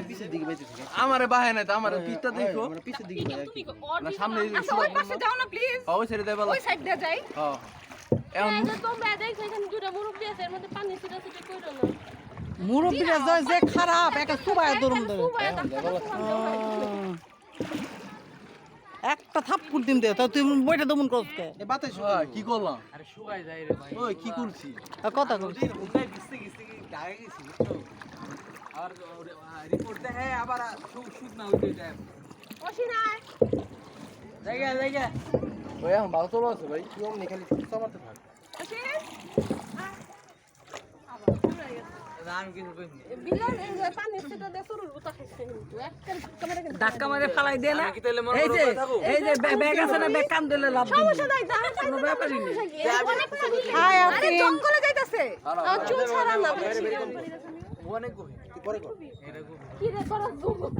পিছের দিকে বাইতে থাকে আমারে বাহে না তো আমার পিঠটা দেখো পিছের দিকে না সামনে আচ্ছা ওই পাশে যাও না প্লিজ ওই সাইডে দেব ওই সাইড দিয়ে যাই হ্যাঁ এখন তোমরা দেখছো এখানে দুটো মুরব্বি আছে এর মধ্যে পানি ছিটা ছিটা কইরো না মুরব্বিরা যে খারাপ একটা সুবায় দরম ধরে একটা থাপ্পড় দিন দে তো তুই বইটা দমন করছ কে এ বাতাস কি করলাম আরে শুকাই যায় রে ভাই ওই কি করছি কথা কর উঠাই গিসতে গিসতে কি গায়ে গেছি বুঝছো আর রিপোর্ট দেখে আবার সুদ না উঠে যায় অসিনাই জায়গা ওই এখন ভালো চলো আছে ভাই তুই অমনি খালি চামাতে থাক অসিন আমি কিছু কইনি বিলাল এই যে পানি ছিটা দে শুরু উতা খাইছে কিন্তু একটা ক্যামেরা কিন্তু ধাক্কা মারে ফালাই দে না আমি কি তাহলে মনে এই যে করে থাকো এই যে ব্যাগ আছে না ব্যাগ কান দিলে লাভ দিন সমস্যা নাই দাঁড়া কোনো ব্যাপারই নেই হাই আরে জঙ্গলে যাইতাছে চুল ছাড়া না অনেক কই তুই পরে কর এরকম কি রে করা জঙ্গল